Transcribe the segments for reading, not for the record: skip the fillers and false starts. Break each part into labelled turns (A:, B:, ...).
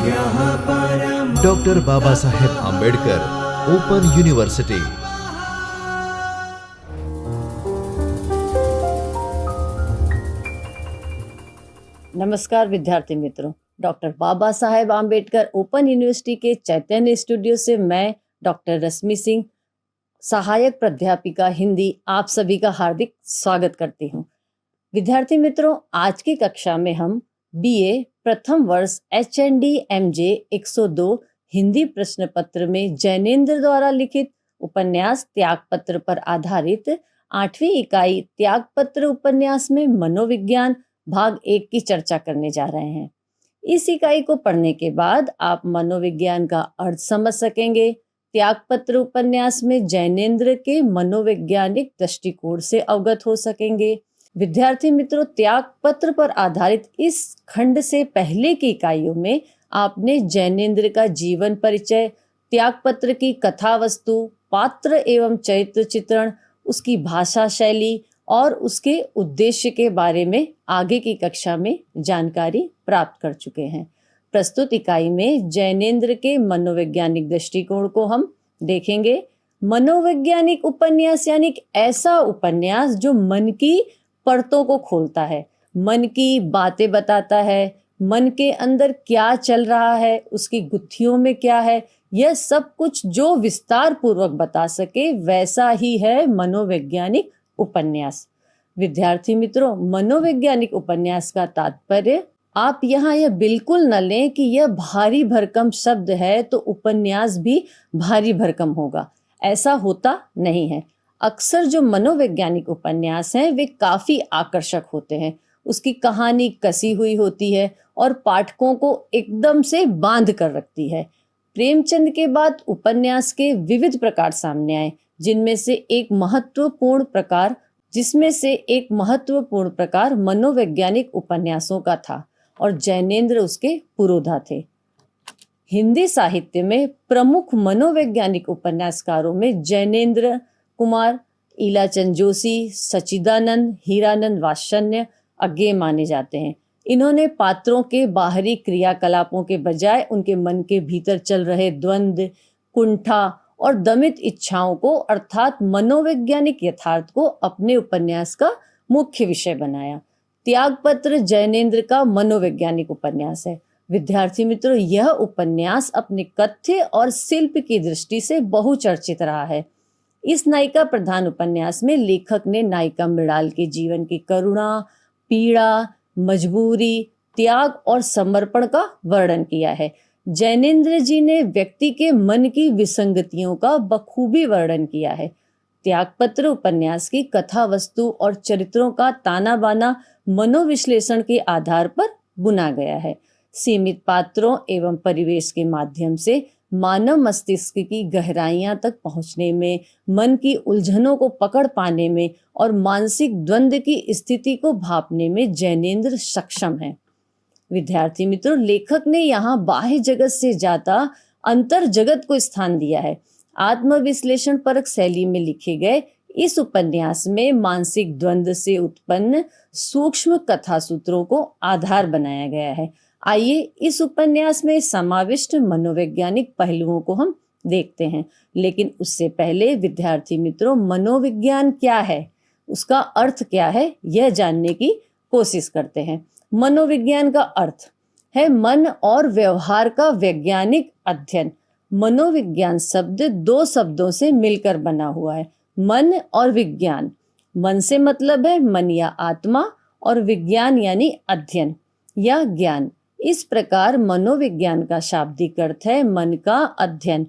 A: Doctor Baba Saheb Ambedkar open university.
B: नमस्कार विद्यार्थी मित्रों, doctor Baba Saheb Ambedkar open university के चैतन्य स्टूडियो से मैं डॉक्टर रश्मि सिंह, सहायक प्राध्यापिका हिंदी, आप सभी का हार्दिक स्वागत करती हूँ। विद्यार्थी मित्रों, आज की कक्षा में हम बीए प्रथम वर्ष HND MJ 102 हिंदी प्रश्न पत्र में जैनेन्द्र द्वारा लिखित उपन्यास त्यागपत्र पर आधारित 8वीं इकाई त्यागपत्र उपन्यास में मनोविज्ञान भाग 1 की चर्चा करने जा रहे हैं। इस इकाई को पढ़ने के बाद आप मनोविज्ञान का अर्थ समझ सकेंगे। त्यागपत्र उपन्यास में जैनेन्द्र के मनोवैज्ञानिक दृष्टिकोण से अवगत हो सकेंगे। विद्यार्थी मित्रों, त्यागपत्र पर आधारित इस खंड से पहले की इकाइयों में आपने जैनेन्द्र का जीवन परिचय, त्यागपत्र की कथा वस्तु, पात्र एवं चरित्र चित्रण, उसकी भाषा शैली और उसके उद्देश्य के बारे में आगे की कक्षा में जानकारी प्राप्त कर चुके हैं। प्रस्तुत इकाई में जैनेन्द्र के मनोवैज्ञानिक दृष्टिकोण को हम देखेंगे। मनोवैज्ञानिक उपन्यास यानी ऐसा उपन्यास जो मन की परतों को खोलता है, मन की बातें बताता है, मन के अंदर क्या चल रहा है, उसकी गुत्थियों में क्या है, यह सब कुछ जो विस्तार पूर्वक बता सके, वैसा ही है मनोवैज्ञानिक उपन्यास। विद्यार्थी मित्रों, मनोवैज्ञानिक उपन्यास का तात्पर्य आप यहाँ यह बिल्कुल न लें कि यह भारी भरकम शब्द है तो उपन्यास भी भारी भरकम होगा, ऐसा होता नहीं है। अक्सर जो मनोवैज्ञानिक उपन्यास हैं वे काफी आकर्षक होते हैं, उसकी कहानी कसी हुई होती है और पाठकों को एकदम से बांध कर रखती है। प्रेमचंद के बाद उपन्यास के विविध प्रकार सामने आए, जिसमें से एक महत्वपूर्ण प्रकार मनोवैज्ञानिक उपन्यासों का था और जैनेन्द्र उसके पुरोधा थे। हिंदी साहित्य में प्रमुख मनोवैज्ञानिक उपन्यासकारों में जैनेन्द्र कुमार, इलाचंद जोशी, सच्चिदानंद, हीरानंद वात्स्ययन अज्ञेय माने जाते हैं। इन्होंने पात्रों के बाहरी क्रियाकलापों के बजाय उनके मन के भीतर चल रहे द्वंद्व, कुंठा और दमित इच्छाओं को अर्थात मनोवैज्ञानिक यथार्थ को अपने उपन्यास का मुख्य विषय बनाया। त्यागपत्र जैनेन्द्र का मनोवैज्ञानिक उपन्यास है। विद्यार्थी मित्रों, यह उपन्यास अपने कथ्य और शिल्प की दृष्टि से बहुचर्चित रहा है। इस नायिका प्रधान उपन्यास में लेखक ने नायिका मृणाल के जीवन की करुणा, पीड़ा, मजबूरी, त्याग और समर्पण का वर्णन किया है। जैनेन्द्र जी ने व्यक्ति के मन की विसंगतियों का बखूबी वर्णन किया है। त्यागपत्र उपन्यास की कथा वस्तु और चरित्रों का ताना बाना मनोविश्लेषण के आधार पर बुना गया है। सीमित पात्रों एवं परिवेश के माध्यम से मानव मस्तिष्क की गहराइयां तक पहुंचने में, मन की उलझनों को पकड़ पाने में और मानसिक द्वंद्व की स्थिति को भांपने में जैनेन्द्र सक्षम है। विद्यार्थी मित्रों, लेखक ने यहाँ बाह्य जगत से ज्यादा अंतर जगत को स्थान दिया है। आत्मविश्लेषण परक शैली में लिखे गए इस उपन्यास में मानसिक द्वंद्व से उत्पन्न सूक्ष्म कथा सूत्रों को आधार बनाया गया है। आइए इस उपन्यास में समाविष्ट मनोवैज्ञानिक पहलुओं को हम देखते हैं, लेकिन उससे पहले विद्यार्थी मित्रों, मनोविज्ञान क्या है, उसका अर्थ क्या है, यह जानने की कोशिश करते हैं। मनोविज्ञान का अर्थ है मन और व्यवहार का वैज्ञानिक अध्ययन। मनोविज्ञान शब्द दो शब्दों से मिलकर बना हुआ है, मन और विज्ञान। मन से मतलब है मन या आत्मा और विज्ञान यानी अध्ययन या ज्ञान। इस प्रकार मनोविज्ञान का शाब्दिक अर्थ है मन का अध्ययन।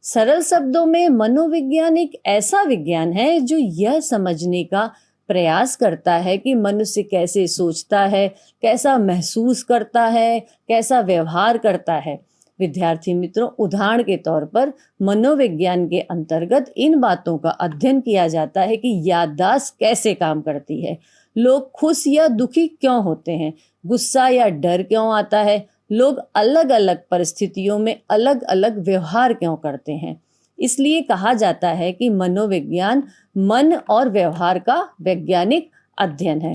B: सरल शब्दों में मनोविज्ञान एक ऐसा विज्ञान है जो यह समझने का प्रयास करता है कि मनुष्य कैसे सोचता है, कैसा महसूस करता है, कैसा व्यवहार करता है। विद्यार्थी मित्रों, उदाहरण के तौर पर मनोविज्ञान के अंतर्गत इन बातों का अध्ययन किया जाता है कि याददाश्त कैसे काम करती है, लोग खुश या दुखी क्यों होते हैं, गुस्सा या डर क्यों आता है, लोग अलग अलग परिस्थितियों में अलग अलग व्यवहार क्यों करते हैं। इसलिए कहा जाता है कि मनोविज्ञान मन और व्यवहार का वैज्ञानिक अध्ययन है।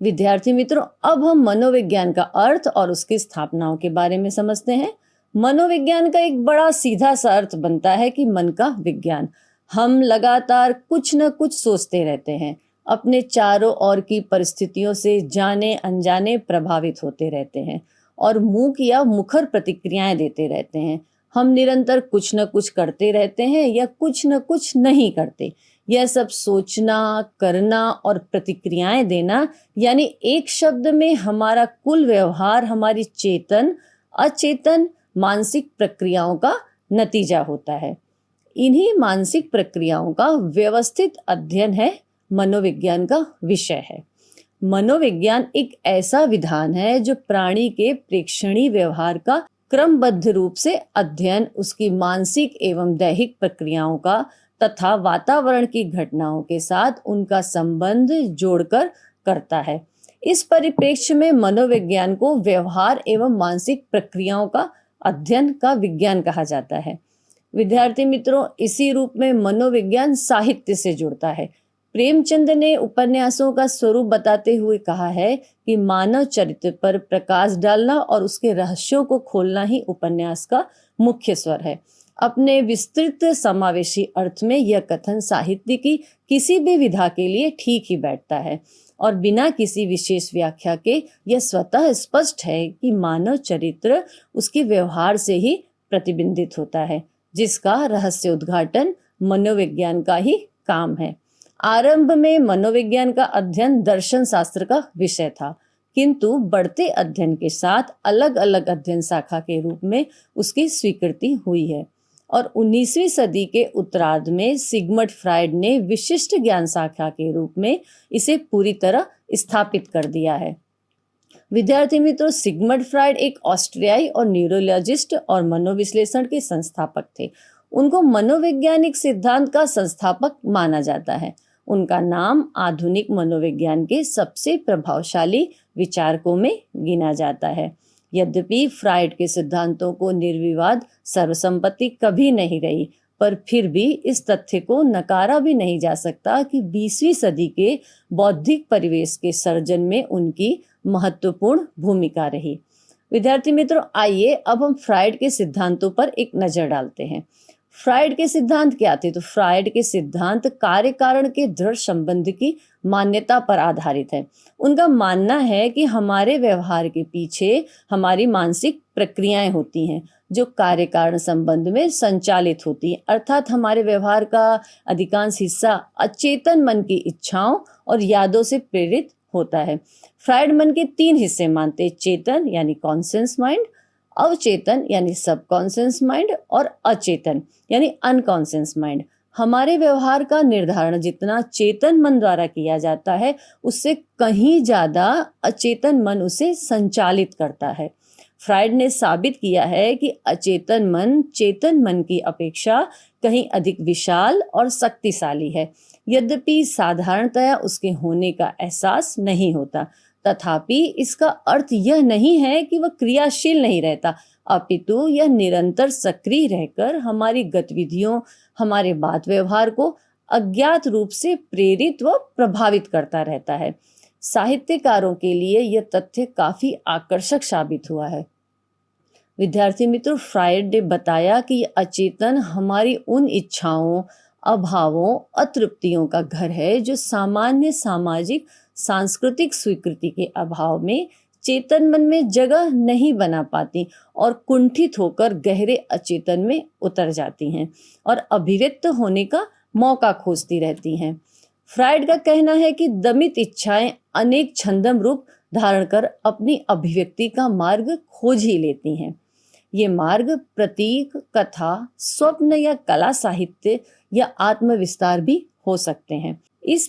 B: विद्यार्थी मित्रों, अब हम मनोविज्ञान का अर्थ और उसकी स्थापनाओं के बारे में समझते हैं। मनोविज्ञान का एक बड़ा सीधा सा अर्थ बनता है कि मन का विज्ञान। हम लगातार कुछ न कुछ सोचते रहते हैं, अपने चारों ओर की परिस्थितियों से जाने अनजाने प्रभावित होते रहते हैं और मूक या मुखर प्रतिक्रियाएं देते रहते हैं। हम निरंतर कुछ न कुछ करते रहते हैं या कुछ न कुछ नहीं करते। यह सब सोचना, करना और प्रतिक्रियाएं देना, यानी एक शब्द में हमारा कुल व्यवहार हमारी चेतन अचेतन मानसिक प्रक्रियाओं का नतीजा होता है। इन्हीं मानसिक प्रक्रियाओं का व्यवस्थित अध्ययन है मनोविज्ञान का विषय है। मनोविज्ञान एक ऐसा विधान है जो प्राणी के प्रेक्षणीय व्यवहार का क्रमबद्ध रूप से अध्ययन, उसकी मानसिक एवं दैहिक प्रक्रियाओं का तथा वातावरण की घटनाओं के साथ उनका संबंध जोड़कर करता है। इस परिप्रेक्ष्य में मनोविज्ञान को व्यवहार एवं मानसिक प्रक्रियाओं का अध्ययन का विज्ञान कहा जाता है। विद्यार्थी मित्रों, इसी रूप में मनोविज्ञान साहित्य से जुड़ता है। प्रेमचंद ने उपन्यासों का स्वरूप बताते हुए कहा है कि मानव चरित्र पर प्रकाश डालना और उसके रहस्यों को खोलना ही उपन्यास का मुख्य स्वर है। अपने विस्तृत समावेशी अर्थ में यह कथन साहित्य की किसी भी विधा के लिए ठीक ही बैठता है और बिना किसी विशेष व्याख्या के यह स्वतः स्पष्ट है कि मानव चरित्र उसके व्यवहार से ही प्रतिबिंबित होता है, जिसका रहस्य उद्घाटन मनोविज्ञान का ही काम है। आरंभ में मनोविज्ञान का अध्ययन दर्शन शास्त्र का विषय था, किंतु बढ़ते अध्ययन के साथ अलग अलग अध्ययन शाखा के रूप में उसकी स्वीकृति हुई है और 19वीं सदी के उत्तरार्ध में सिगमंड फ्रायड ने विशिष्ट ज्ञान शाखा के रूप में इसे पूरी तरह स्थापित कर दिया है। विद्यार्थी मित्रों, सिगमंड फ्रायड एक ऑस्ट्रियाई और न्यूरोलॉजिस्ट और मनोविश्लेषण के संस्थापक थे। उनको मनोवैज्ञानिक सिद्धांत का संस्थापक माना जाता है। उनका नाम आधुनिक मनोविज्ञान के सबसे प्रभावशाली विचारकों में गिना जाता है। यद्यपि फ्रायड के सिद्धांतों को निर्विवाद सर्वसम्मति कभी नहीं रही, पर फिर भी इस तथ्य को नकारा भी नहीं जा सकता कि 20वीं सदी के बौद्धिक परिवेश के सर्जन में उनकी महत्वपूर्ण भूमिका रही। विद्यार्थी मित्रों, आइए अब हम फ्रायड के सिद्धांतों पर एक नजर डालते हैं। फ्रायड के सिद्धांत क्या थे? तो फ्रायड के सिद्धांत कार्य कारण के दृढ़ संबंध की मान्यता पर आधारित है। उनका मानना है कि हमारे व्यवहार के पीछे हमारी मानसिक प्रक्रियाएं होती हैं जो कार्य कारण संबंध में संचालित होती हैं, अर्थात हमारे व्यवहार का अधिकांश हिस्सा अचेतन मन की इच्छाओं और यादों से प्रेरित होता है। फ्रायड मन के 3 हिस्से मानते, चेतन यानी कॉन्शियस माइंड, अवचेतन यानी सबकॉन्शियस माइंड और अचेतन यानी अनकॉन्शियस माइंड। हमारे व्यवहार का निर्धारण जितना चेतन मन द्वारा किया जाता है, उससे कहीं ज्यादा अचेतन मन उसे संचालित करता है। फ्रायड ने साबित किया है कि अचेतन मन चेतन मन की अपेक्षा कहीं अधिक विशाल और शक्तिशाली है। यद्यपि साधारणतया उसके होने का एहसास नहीं होता, तथापि इसका अर्थ यह नहीं है कि वह क्रियाशील नहीं रहता, अपितु यह निरंतर सक्रिय रहकर हमारी गतिविधियों, हमारे बात व्यवहार को अज्ञात रूप से प्रेरित व प्रभावित करता रहता है। साहित्यकारों के लिए यह तथ्य काफी आकर्षक साबित हुआ है। विद्यार्थी मित्रों, फ्रायड ने बताया कि अचेतन हमारी उन इच्छाओं, अभावों, अतृप्तियों का घर है जो सामान्य सामाजिक सांस्कृतिक स्वीकृति के अभाव में चेतन मन में जगह नहीं बना पाती और कुंठित होकर गहरे अचेतन में उतर जाती हैं और अभिव्यक्त होने का मौका खोजती रहती हैं। फ्रायड का कहना है कि दमित इच्छाएं अनेक छंदम रूप धारण कर अपनी अभिव्यक्ति का मार्ग खोज ही लेती हैं। ये मार्ग प्रतीक, कथा, स्वप्न या कला साहित्य या आत्मविस्तार भी हो सकते हैं। इस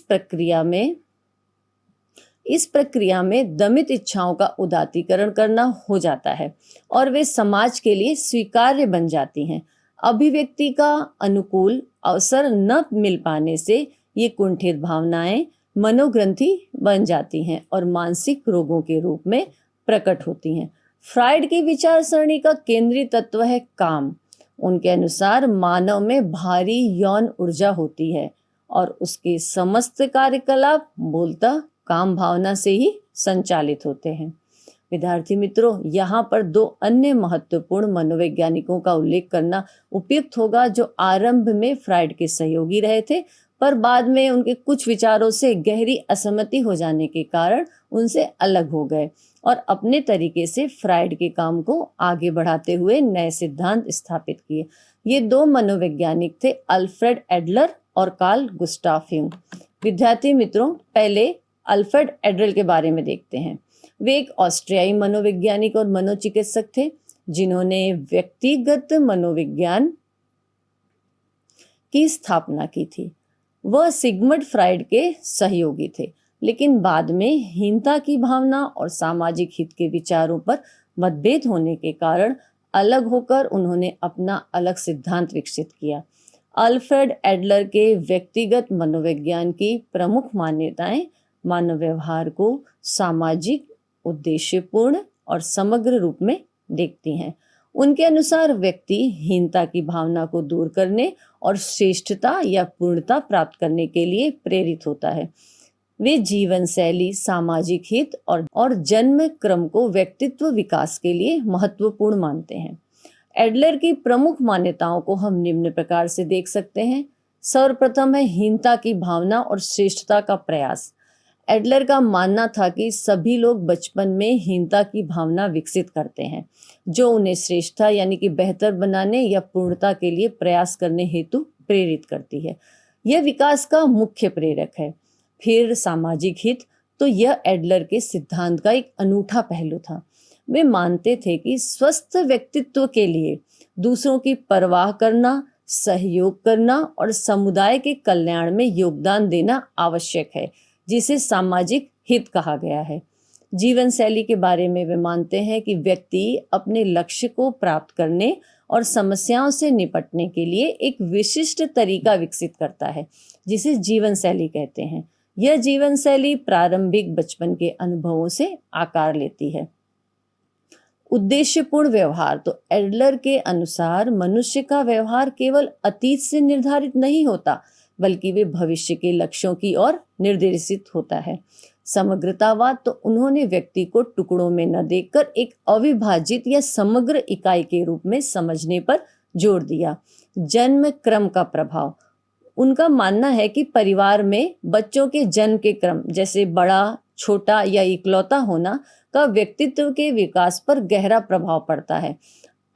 B: प्रक्रिया में दमित इच्छाओं का उदात्तीकरण करना हो जाता है और वे समाज के लिए स्वीकार्य बन जाती हैं। अभिव्यक्ति का अनुकूल अवसर न मिल पाने से ये कुंठित भावनाएं मनोग्रंथि बन जाती हैं और मानसिक रोगों के रूप में प्रकट होती हैं। फ्रायड की विचार सरणी का केंद्रीय तत्व है काम। उनके अनुसार मानव में भारी यौन ऊर्जा होती है और उसके समस्त कार्यकलाप मूलतः काम भावना से ही संचालित होते हैं। विद्यार्थी मित्रों, यहाँ पर दो अन्य महत्वपूर्ण मनोवैज्ञानिकों का उल्लेख करना उपयुक्त होगा जो आरंभ में फ्राइड के सहयोगी रहे थे, पर बाद में उनके कुछ विचारों से गहरी असहमति हो जाने के कारण उनसे अलग हो गए और अपने तरीके से फ्राइड के काम को आगे बढ़ाते हुए नए सिद्धांत स्थापित किए। ये दो मनोवैज्ञानिक थे, अल्फ्रेड एडलर और कार्ल गुस्ताव यूंग। विद्यार्थी मित्रों, पहले अल्फ्रेड एडलर के बारे में देखते हैं। वे एक ऑस्ट्रियाई मनोवैज्ञानिक और मनोचिकित्सक थे जिन्होंने व्यक्तिगत मनोविज्ञान की स्थापना की थी। वह सिगमंड फ्राइड के सहयोगी थे, लेकिन बाद में हीनता की भावना और सामाजिक हित के विचारों पर मतभेद होने के कारण अलग होकर उन्होंने अपना अलग सिद्धांत विकसित किया। अल्फ्रेड एडलर के व्यक्तिगत मनोविज्ञान की प्रमुख मान्यताएं मानव व्यवहार को सामाजिक, उद्देश्यपूर्ण और समग्र रूप में देखती हैं। उनके अनुसार व्यक्ति हीनता की भावना को दूर करने और श्रेष्ठता या पूर्णता प्राप्त करने के लिए प्रेरित होता है। वे जीवन शैली, सामाजिक हित और जन्म क्रम को व्यक्तित्व विकास के लिए महत्वपूर्ण मानते हैं। एडलर की प्रमुख मान्यताओं को हम निम्न प्रकार से देख सकते हैं। सर्वप्रथम है हीनता की भावना और श्रेष्ठता का प्रयास। एडलर का मानना था कि सभी लोग बचपन में हीनता की भावना विकसित करते हैं, जो उन्हें श्रेष्ठता यानी कि बेहतर बनाने या पूर्णता के लिए प्रयास करने हेतु प्रेरित करती है। यह विकास का मुख्य प्रेरक है। फिर सामाजिक हित, तो यह एडलर के सिद्धांत का एक अनूठा पहलू था। वे मानते थे कि स्वस्थ व्यक्तित्व के लिए दूसरों की परवाह करना, सहयोग करना और समुदाय के कल्याण में योगदान देना आवश्यक है, जिसे सामाजिक हित कहा गया है। जीवन शैली के बारे में वे मानते हैं कि व्यक्ति अपने लक्ष्य को प्राप्त करने और समस्याओं से निपटने के लिए एक विशिष्ट तरीका विकसित करता है, जिसे जीवन शैली कहते हैं। यह जीवन शैली प्रारंभिक बचपन के अनुभवों से आकार लेती है। उद्देश्यपूर्ण व्यवहार, तो एडलर के अनुसार मनुष्य का व्यवहार केवल अतीत से निर्धारित नहीं होता, बल्कि वे भविष्य के लक्ष्यों की ओर निर्देशित होता है। समग्रतावाद, तो उन्होंने व्यक्ति को टुकड़ों में न देखकर एक अविभाजित या समग्र इकाई के रूप में समझने पर जोर दिया। जन्म क्रम का प्रभाव, उनका मानना है कि परिवार में बच्चों के जन्म के क्रम, जैसे बड़ा, छोटा या इकलौता होना, का व्यक्तित्व के विकास पर गहरा प्रभाव पड़ता है।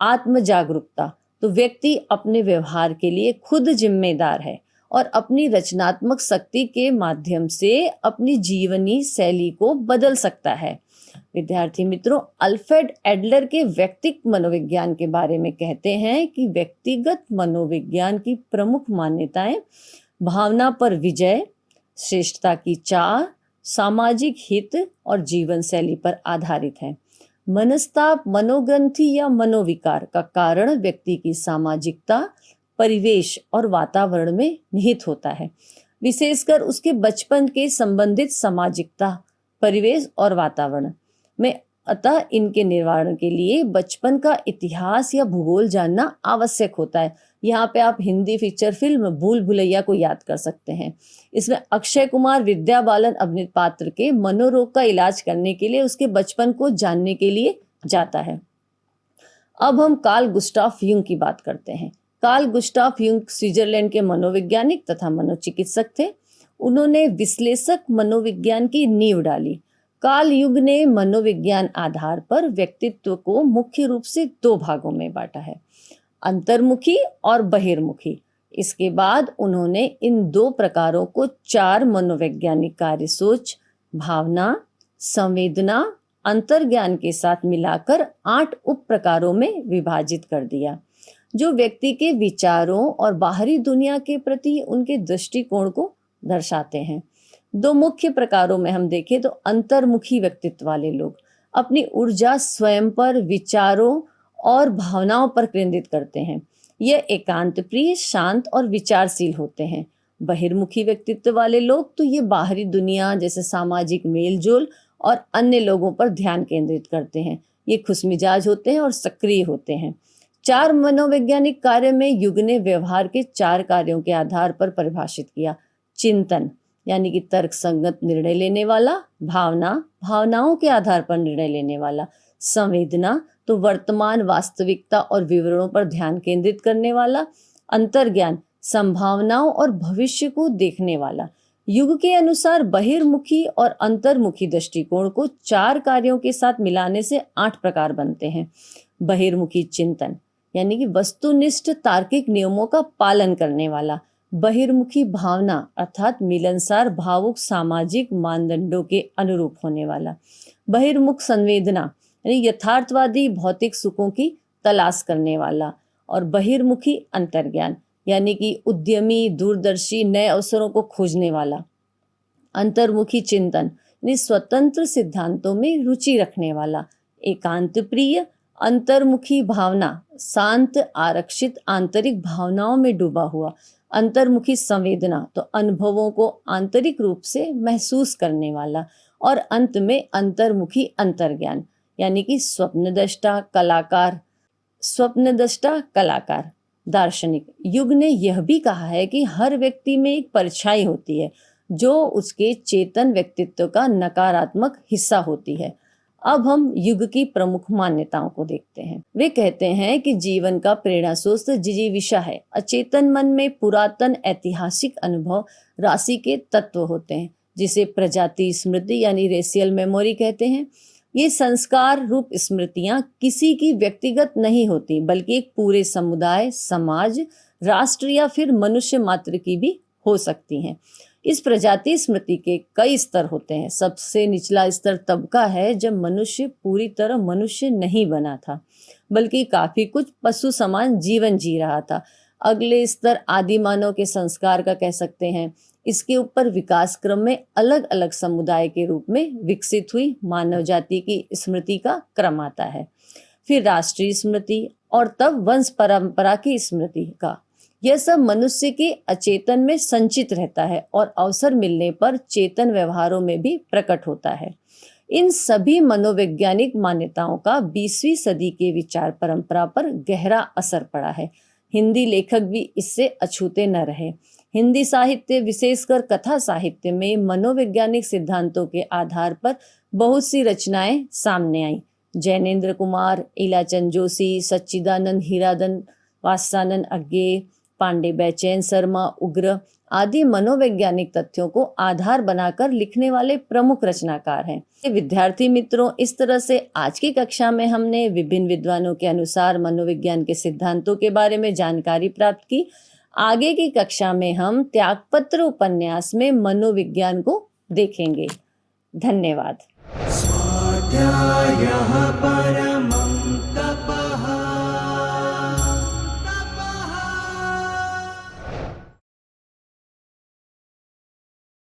B: आत्म जागरूकता, तो व्यक्ति अपने व्यवहार के लिए खुद जिम्मेदार है और अपनी रचनात्मक शक्ति के माध्यम से अपनी जीवनी शैली को बदल सकता है। विद्यार्थी मित्रों, अल्फ्रेड एडलर के व्यक्तिगत मनोविज्ञान के बारे में कहते हैं कि व्यक्तिगत मनोविज्ञान की प्रमुख मान्यताएं भावना पर विजय, श्रेष्ठता की चाह, सामाजिक हित और जीवन शैली पर आधारित है। मनस्ताप, मनोग्रंथि या मनोविकार का कारण व्यक्ति की सामाजिकता, परिवेश और वातावरण में निहित होता है, विशेषकर उसके बचपन के संबंधित सामाजिकता, परिवेश और वातावरण में। अतः इनके निवारण के लिए बचपन का इतिहास या भूगोल जानना आवश्यक होता है। यहाँ पे आप हिंदी फीचर फिल्म भूल भुलैया को याद कर सकते हैं। इसमें अक्षय कुमार विद्या बालन अभिनीत पात्र के मनोरोग का इलाज करने के लिए उसके बचपन को जानने के लिए जाता है। अब हम कार्ल गुस्ताव यूंग की बात करते हैं। कार्ल गुस्ताव यूंग स्विट्जरलैंड के मनोवैज्ञानिक तथा मनोचिकित्सक थे। उन्होंने विश्लेषक मनोविज्ञान की नींव डाली। कार्ल यूंग ने मनोविज्ञान आधार पर व्यक्तित्व को मुख्य रूप से दो भागों में बांटा है, अंतर्मुखी और बहिर्मुखी। इसके बाद उन्होंने इन दो प्रकारों को 4 मनोवैज्ञानिक कार्य सोच, भावना, संवेदना, अंतर्ज्ञान के साथ मिलाकर 8 उप प्रकारों में विभाजित कर दिया, जो व्यक्ति के विचारों और बाहरी दुनिया के प्रति उनके दृष्टिकोण को दर्शाते हैं। 2 मुख्य प्रकारों में हम देखें तो अंतर्मुखी व्यक्तित्व वाले लोग अपनी ऊर्जा स्वयं पर, विचारों और भावनाओं पर केंद्रित करते हैं। यह एकांत प्रिय, शांत और विचारशील होते हैं। बहिर्मुखी व्यक्तित्व वाले लोग तो ये बाहरी दुनिया जैसे सामाजिक मेलजोल और अन्य लोगों पर ध्यान केंद्रित करते हैं। ये खुशमिजाज होते हैं और सक्रिय होते हैं। 4 मनोवैज्ञानिक कार्य में युग ने व्यवहार के 4 कार्यों के आधार पर परिभाषित किया। चिंतन, यानी कि तर्क संगत निर्णय लेने वाला, भावना, भावनाओं के आधार पर निर्णय लेने वाला, संवेदना तो वर्तमान वास्तविकता और विवरणों पर ध्यान केंद्रित करने वाला, अंतर्ज्ञान संभावनाओं और भविष्य को देखने वाला। युग के अनुसार बहिर्मुखी और अंतर्मुखी दृष्टिकोण को 4 कार्यों के साथ मिलाने से 8 प्रकार बनते हैं। बहिर्मुखी चिंतन यानी कि वस्तुनिष्ठ तार्किक नियमों का पालन करने वाला, बहिर्मुखी भावना अर्थात मिलनसार भावुक सामाजिक मानदंडों के अनुरूप होने वाला, बहिर्मुख संवेदना यानी यथार्थवादी भौतिक सुखों की तलाश करने वाला, और बहिर्मुखी अंतर्ज्ञान यानी कि उद्यमी दूरदर्शी नए अवसरों को खोजने वाला, अंतर्मुखी चिंतन यानी स्वतंत्र सिद्धांतों में रुचि रखने वाला, एकांत प्रिय अंतर्मुखी भावना शांत आरक्षित आंतरिक भावनाओं में डूबा हुआ, अंतर्मुखी संवेदना तो अनुभवों को आंतरिक रूप से महसूस करने वाला, और अंत में अंतर्मुखी अंतर्ज्ञान यानी कि स्वप्नदृष्टा कलाकार। दार्शनिक युग ने यह भी कहा है कि हर व्यक्ति में एक परछाई होती है जो उसके चेतन व्यक्तित्व का नकारात्मक हिस्सा होती है। अब हम युग की प्रमुख मान्यताओं को देखते हैं। वे कहते हैं कि जीवन का प्रेरणा स्रोत जिजीविषा है। अचेतन मन में पुरातन ऐतिहासिक अनुभव राशि के तत्व होते हैं, जिसे प्रजाति स्मृति यानी रेशियल मेमोरी कहते हैं। ये संस्कार रूप स्मृतियां किसी की व्यक्तिगत नहीं होती, बल्कि एक पूरे समुदाय, समाज, राष्ट्र या फिर मनुष्य मात्र की भी हो सकती हैं। इस प्रजाति स्मृति के कई स्तर होते हैं। सबसे निचला स्तर तब का है जब मनुष्य पूरी तरह मनुष्य नहीं बना था, बल्कि काफी कुछ पशु समान जीवन जी रहा था। अगले स्तर आदि मानव के संस्कार का कह सकते हैं। इसके ऊपर विकास क्रम में अलग अलग समुदाय के रूप में विकसित हुई मानव जाति की स्मृति का क्रम आता है। फिर राष्ट्रीय स्मृति और तब वंश परंपरा की स्मृति का। यह सब मनुष्य के अचेतन में संचित रहता है और अवसर मिलने पर चेतन व्यवहारों में भी प्रकट होता है। इन सभी मनोवैज्ञानिक मान्यताओं का 20वीं सदी के विचार परंपरा पर गहरा असर पड़ा है। हिंदी लेखक भी इससे अछूते न रहे। हिंदी साहित्य विशेषकर कथा साहित्य में मनोवैज्ञानिक सिद्धांतों के आधार पर बहुत सी रचनाएं सामने आईं। जैनेन्द्र कुमार, इलाचंद जोशी, सच्चिदानंद हीरादन, वात्सानंद अज्ञे, पांडे बैचैन शर्मा, उग्र आदि मनोवैज्ञानिक तथ्यों को आधार बनाकर लिखने वाले प्रमुख रचनाकार हैं। विद्यार्थी मित्रों, इस तरह से आज की कक्षा में हमने विभिन्न विद्वानों के अनुसार मनोविज्ञान के सिद्धांतों के बारे में जानकारी प्राप्त की। आगे की कक्षा में हम त्यागपत्र उपन्यास में मनोविज्ञान को देखेंगे। धन्यवाद।